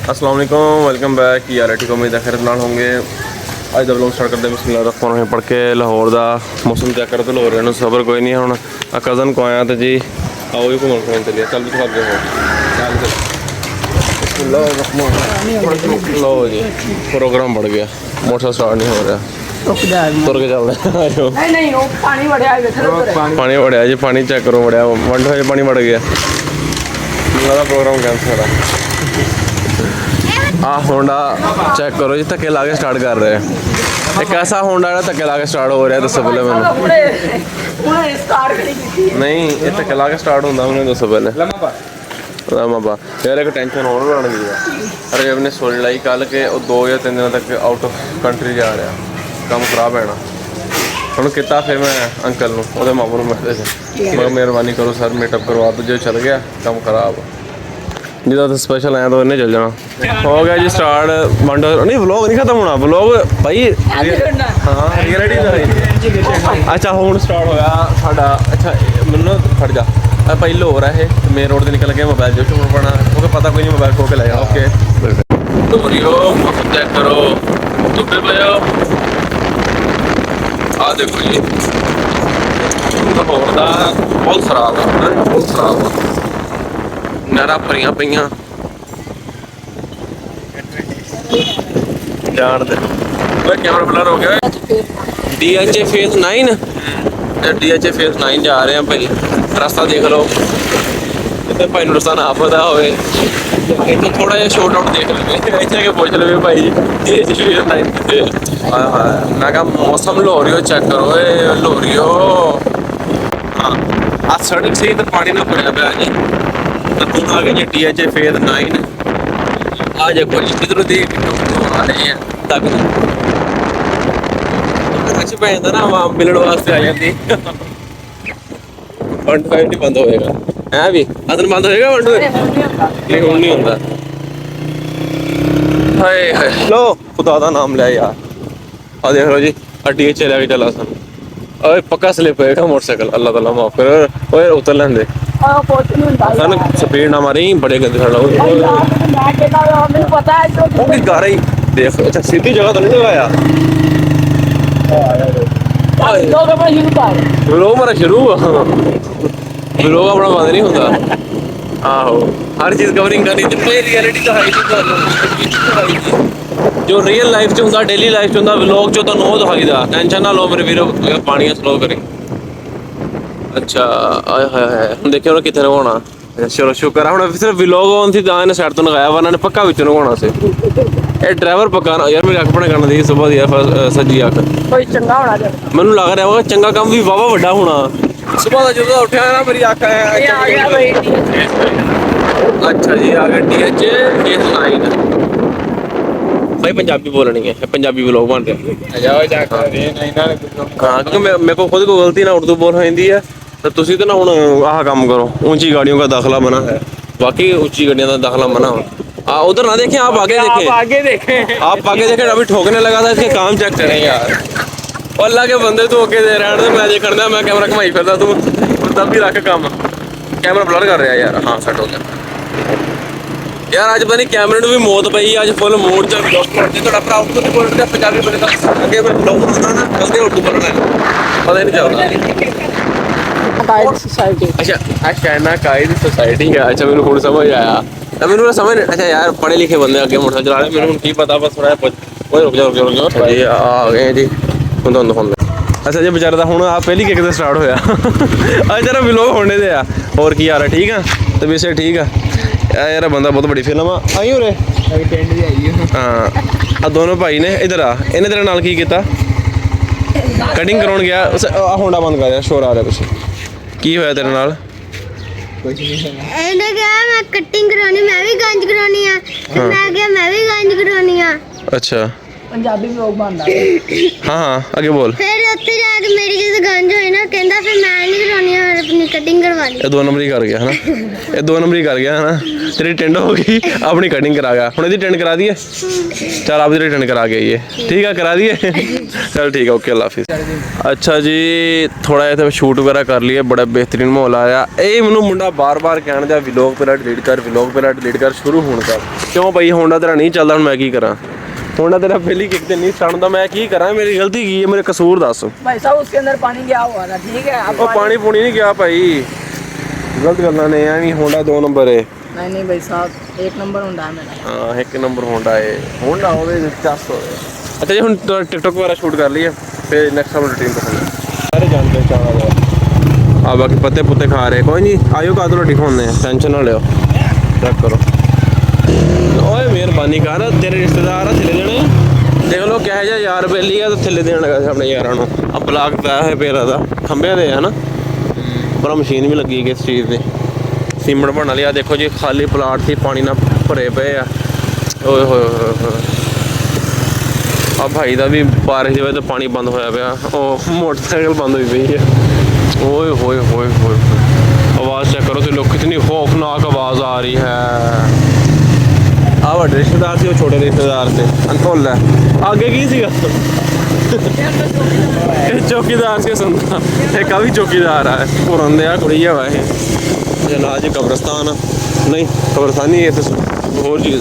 अस्सलाम वालेकुम, welcome back. यार ठीक उम्मीद है खैर नाल होंगे। अज का व्लॉग स्टार्ट करते बिस्मिल्लाह पढ़ के लाहौर का मौसम चेक करो तो लाहौर में सबर कोई नहीं है। हुण कज़न को आया तो जी आओ जी घूमन फिरन चलिए। चल भी आगे हो लो जी प्रोग्राम बढ़ गया। मोटरसाइकिल स्टार्ट नहीं हो रहा, तुर के चल रहे पानी बढ़िया जी। पानी चेक करो बढ़िया वंड हो पानी बढ़ गया। प्रोग्राम कैंसिल है। होंडा चेक करो जी धक्के ला के स्टार्ट कर रहे हैं। एक ऐसा होंडा है धक्के ला के स्टार्ट हो रहा है। दसो पहले मैंने नहीं ये धक्के ला के स्टार्ट होंगे। मैंने दसो पहले लम्बा यार एक टेंशन होर बन गई है। अरे जब ने स्टोरी लाई कल के 2 या 3 दिन तक आउट ऑफ कंट्री जा रहा काम खराब है ना। हम किता फिर मैं अंकल वो मामू मैसेज मैं मेहरबानी करो सर मीटअप करवा दो। जो चल गया काम खराब जिदा तो स्पेशल आया तो इन्हें चल जाना। हो गया जी स्टार्ट मंडो नहीं व्लॉग नहीं खत्म होना व्लॉग भाई। हाँ अच्छा हूँ स्टार्ट होया साडा। अच्छा मैनू फट जा पहले हो रहा है मेन रोड से निकल के मोबाइल जो चुप पड़ा क्योंकि पता कोई नहीं मोबाइल खो के ले जाओ। ओके चेक करो धुप्पे पे आ देखो जी लाहौर का बहुत खराब है, बहुत खराब है। नहरा भरियां पईयां जान दे। कैमरा ब्लर हो गया। DHA फेज 9 DHA फेज 9 जा रहे हैं भाई। रास्ता देख लो इतने भाई नुकसान ना पता होवे इतना थोड़ा जिहा शॉर्ट आउट देख लो इतने के पूछ लो भाई DHA फेज 9 कितने। हां मैं कहा मौसम लोरियो चेक करो ए लोरियो। हाँ आज सड़क से इधर पानी ना भरया पिया जी। तो आगे जी DHA फेज 9 आज कोई इधर देख आ रहे हैं तक अच्छे पे ना वहाँ मिलने वास्ते आ जाती। 150 बंद होएगा है भी अदन बंद होएगा 150 नहीं हुण नहीं होता। हाय हाय लो खुदा दा नाम ले यार। आ देख लो जी DHA लेके चला सन ओए पक्का स्लिप होएगा मोटरसाइकिल। अल्लाह ताला माफ करे। ओए उतर लेंदे सन स्पीड ना मारी बड़े गंदे खड़ा हो गारा ही देख। अच्छा सीधी जगह तो नहीं लगाया व्लॉग मेरा शुरू व्लॉग अपना बंद नहीं होता। आहो हर चीज कवरिंग करनी ते रियलिटी तो है जो रियल लाइफ च हुंदा डेली लाइफ च हुंदा व्लॉग च तानू दिखाईदा। टेंशन ना लो मेरे वीरो पानी स्लो करी। अच्छा आए हाय हाय हम देखिए उन्हें कितने होना। चलो शुक्र है हम सिर्फ व्लॉग ऑन थी दाने साइड तो लगाया वरना ने पक्का विच होना से। ए ड्राइवर पक्का ना यार मेरी अख बने करना दी सुबह दी सज्जी अख कोई चंगा होना मैनू लग रहा होगा चंगा काम भी वावा बड़ा होना। सुबह का जो उठा ना मेरी अख आ गया भाई। अच्छा जी आ गया DHA फेज 9 भाई पंजाबी बोलनी है पंजाबी व्लॉग बन रहा। हाँ क्योंकि मेरे को खुद को गलती ना उर्दू बोल जाती है तो तुसी तो ना हुण आह काम करो। ऊंची गाड़ियों का दाखिला मना है बाकी ऊंची गाड़ियों का दाखिला मना हो। उधर ना देखें आप आगे देखें आप आगे देखें अभी ठोकने लगा था इसके काम चेक करें यार। अल्लाह के बंदे तू ओके दे रहा है मैं जे करना मैं कैमरा घुमाई फिरदा तू तब भी रख काम कैमरा ब्लर कर रहा है यार। हाँ सेट हो गया यार। आज पता नहीं कैमरे ਨੂੰ भी मौत पई आज फुल मूड च थोड़ा भरा उर्दू नहीं बोल रहा पंजाबी बोलता अगे मैं ब्लॉग बनाना ना गलती उर्दू बोलना पता ही नहीं चलता। कायद सोसाइटी अच्छा अच्छा ना कायद सोसाइटी है। अच्छा मैंने हुण समझ आया मैंने ना समझ। अच्छा यार पढ़े लिखे बंदे अगे मोटरसाइकिल चला रहे मैंने की पता बस थोड़ा ओए रुक जाओ जी आ गए जी हुण तो फोन। अच्छा जी बेचारा दा हुण आ पहली किक ते स्टार्ट होया। आज जरा व्लॉग होने दे आ और की यार ठीक है तो वैसे ठीक है यार बंदा बहुत बड़ी फिल्म आई हो रहे। हाँ दोनों भाई ने इधर आ इन्हें तेरे नाल की किया कटिंग कराउण गया होंडा बंद कर शोर आ रहा पिछे की होया तेरे नाल। ਇਹਨੇ ਕਿਹਾ ਮੈਂ ਕਟਿੰਗ ਕਰਾਉਣੀ ਮੈਂ ਵੀ ਗੰਜ ਕਰਾਉਣੀ ਆ ਤੇ ਮੈਂ ਕਿਹਾ ਮੈਂ ਵੀ ਗੰਜ ਕਰਾਉਣੀ ਆ। अच्छा ਪੰਜਾਬੀ ਵਲੌਗ ਬਣਦਾ ਹਾਂ ਅੱਗੇ ਬੋਲ। ਫਿਰ ਉੱਥੇ ਜਾ ਕੇ ਮੇਰੀ ਜਦੋਂ ਗੰਜ ਹੋਈ ਨਾ ਕਹਿੰਦਾ ਫਿਰ ਮੈਂ ਨਹੀਂ ਕਰਾਉਣੀ ਹੋਰ ਆਪਣੀ ਕਟਿੰਗ ਕਰਵਾ ਲਈ। ਇਹ 2 ਨੰਬਰ ਹੀ ਕਰ ਗਿਆ ਹਨਾ, ਇਹ 2 ਨੰਬਰ ਹੀ ਕਰ ਗਿਆ ਹਨਾ। ਤੇਰੀ ਟਿੰਡ ਹੋ ਗਈ, ਆਪਣੀ ਕਟਿੰਗ ਕਰਾ ਗਿਆ। ਹੁਣ ਇਹਦੀ ਟਿੰਡ ਕਰਾ ਦਈਏ, ਚਲ ਆਪ ਦੀ ਟਿੰਡ ਕਰਾ ਕੇ ਆਈਏ। ਠੀਕ ਆ, ਕਰਾ ਦਈਏ। ਚਲ ਠੀਕ ਆ, ਓਕੇ, ਅੱਲਾ ਹਾਫਿਜ਼। ਅੱਛਾ ਜੀ, ਥੋੜਾ ਜਿਹਾ ਸ਼ੂਟ ਵਗੈਰਾ ਕਰ ਲਈਏ, ਬੜਾ ਬਿਹਤਰੀਨ ਮਾਹੌਲ ਆਇਆ। ਇਹ ਮੈਨੂੰ ਮੁੰਡਾ ਬਾਰ-ਬਾਰ ਕਹਿਣ ਦਿਆ ਵਲੌਗ ਪਹਿਲਾਂ ਡਿਲੀਟ ਕਰ, ਵਲੌਗ ਪਹਿਲਾਂ ਡਿਲੀਟ ਕਰ, ਸ਼ੁਰੂ ਹੋਣ ਕਰ। ਕਿਉਂ ਭਾਈ, ਹੋਂਡਾ ਤੇਰਾ ਨਹੀਂ ਚੱਲਦਾ, ਹੁਣ ਮੈਂ ਕੀ ਕਰਾਂ? होना तेरा पहली किक दिन नहीं स्टार्ट, मैं की करा? मेरी गलती की है, मेरे कसूर दस। भाई साहब उसके अंदर पानी गया हुआ था, ठीक है। अब पानी पुनी नहीं गया भाई, गलत गल्ला ने है। नहीं होंडा 2 नंबर है। नहीं भाई साहब 1 नंबर होंडा है मेरा। हाँ 1 नंबर होंडा है, होंडा हो 10 हो। अच्छा जी, हम टिकटॉक वगैरह शूट कर लिए, फिर नेक्स्ट टाइम रूटीन पसंद सारे जान पहचान आ। बाकी पत्ते पुत्ते खा रहे, कोई नहीं, आयो का तो रोटी खाने, टेंशन ना लियो, चेक करो। ओए मेहरबानी कर, तेरे रिश्तेदार आ थले देने, देख लो कह जा यार बेली है तो थले देने लगा अपने यारां नूं। आ ब्लॉक पाया है पेरा दा खंबे दे है ना, पर मशीन भी लगी किस चीज़ की, सीमेंट बना लिया। देखो जी खाली प्लाट थी, पानी ना भरे पे आ। ओए होए होए, अब भाई दा भी बारिश की वजह तो पानी बंद होया पिया। ओह मोटरसाइकिल बंद हुई पई है। ओए होए होए होए, आवाज़ चेक करो तो लोग, कितनी खौफनाक आवाज़ आ रही है। आ बड़े रिश्तेदार से, छोटे रिश्तेदार से अंतोल है। आगे की सीगा चौकीदार से सुनता, एक भी चौकीदार है, पुरन दिया कुड़ी है वैसे। जनाज कब्रस्तान नहीं, कब्रस्तानी है तो और चीज़।